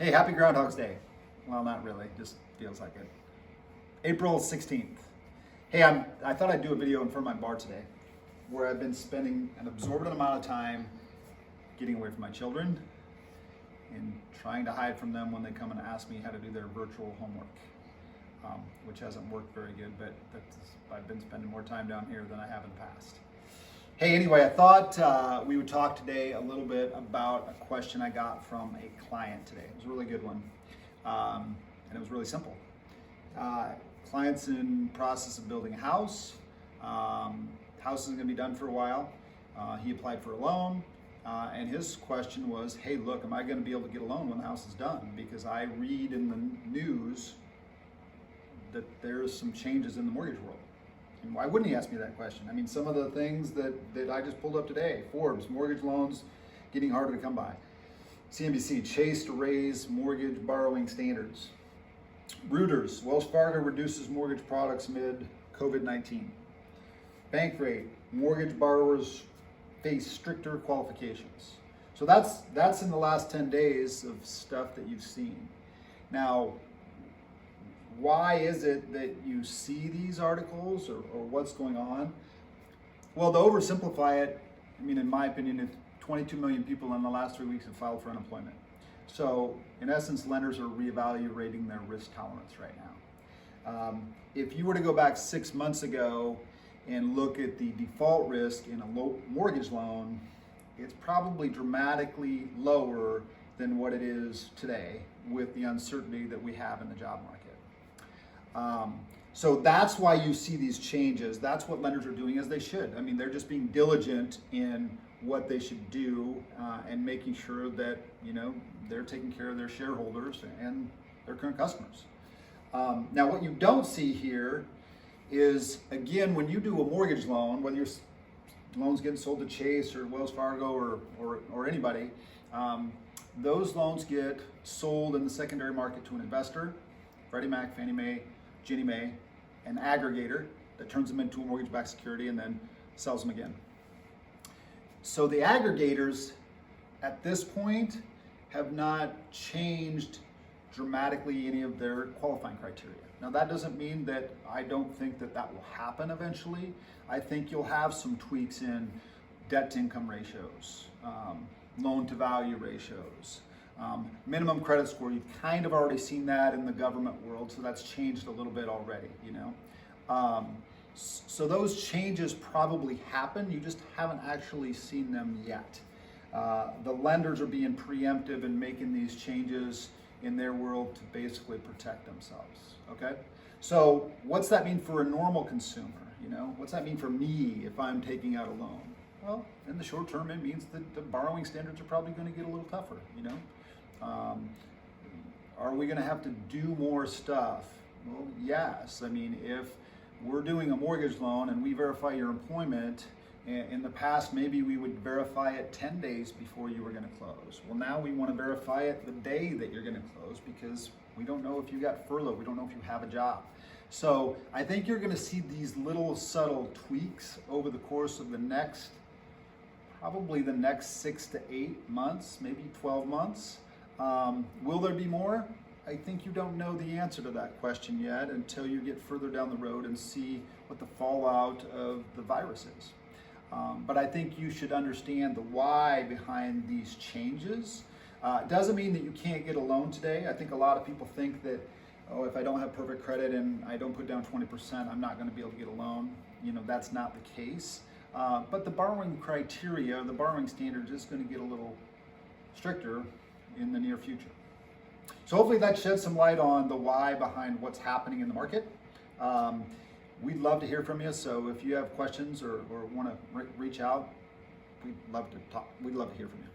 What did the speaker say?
Hey, happy Groundhog's Day. Well, not really, just feels like it. April 16th. Hey, I thought I'd do a video in front of my bar today where I've been spending an absorbent amount of time getting away from my children and trying to hide from them when they come and ask me how to do their virtual homework, which hasn't worked very good, but I've been spending more time down here than I have in the past. Hey, anyway, I thought we would talk today a little bit about a question I got from a client today. It was a really good one, and it was really simple. Client's in process of building a house. House isn't going to be done for a while. He applied for a loan, and his question was, hey, look, am I going to be able to get a loan when the house is done? Because I read in the news that there's some changes in the mortgage world. And why wouldn't he ask me that question? I mean, some of the things that I just pulled up today: Forbes, mortgage loans getting harder to come by. CNBC, Chase to raise mortgage borrowing standards. Reuters, Wells Fargo reduces mortgage products amid COVID-19. Bankrate, mortgage borrowers face stricter qualifications. So that's in the last 10 days of stuff that you've seen. Now, why is it that you see these articles or what's going on? Well, to oversimplify it, I mean, in my opinion, if 22 million people in the last 3 weeks have filed for unemployment. So in essence, lenders are reevaluating their risk tolerance right now. If you were to go back 6 months ago and look at the default risk in a low mortgage loan, it's probably dramatically lower than what it is today with the uncertainty that we have in the job market. So that's why you see these changes. That's what lenders are doing, as they should. I mean, they're just being diligent in what they should do and making sure that, you know, they're taking care of their shareholders and their current customers. Now, what you don't see here is, again, when you do a mortgage loan, whether your loan's getting sold to Chase or Wells Fargo or anybody, those loans get sold in the secondary market to an investor, Freddie Mac, Fannie Mae, Ginnie Mae, an aggregator that turns them into a mortgage-backed security and then sells them again. So the aggregators at this point have not changed dramatically any of their qualifying criteria. Now, that doesn't mean that I don't think that will happen eventually. I think you'll have some tweaks in debt-to-income ratios, loan-to-value ratios, minimum credit score. You've kind of already seen that in the government world, so that's changed a little bit already, you know. So those changes probably happen, you just haven't actually seen them yet. The lenders are being preemptive and making these changes in their world to basically protect themselves, okay? So what's that mean for a normal consumer, you know? What's that mean for me if I'm taking out a loan? Well, in the short term, it means that the borrowing standards are probably going to get a little tougher, you know? Are we going to have to do more stuff? Well, yes. I mean, if we're doing a mortgage loan and we verify your employment, in the past, maybe we would verify it 10 days before you were going to close. Well, now we want to verify it the day that you're going to close because we don't know if you got furloughed. We don't know if you have a job. So I think you're going to see these little subtle tweaks over the course of probably the next 6 to 8 months, maybe 12 months. Will there be more? I think you don't know the answer to that question yet until you get further down the road and see what the fallout of the virus is. But I think you should understand the why behind these changes. It doesn't mean that you can't get a loan today. I think a lot of people think that, oh, if I don't have perfect credit and I don't put down 20%, I'm not going to be able to get a loan. You know, that's not the case. But the borrowing criteria, the borrowing standards is going to get a little stricter in the near future. So hopefully that sheds some light on the why behind what's happening in the market. We'd love to hear from you. So if you have questions or want to reach out, we'd love to talk. We'd love to hear from you.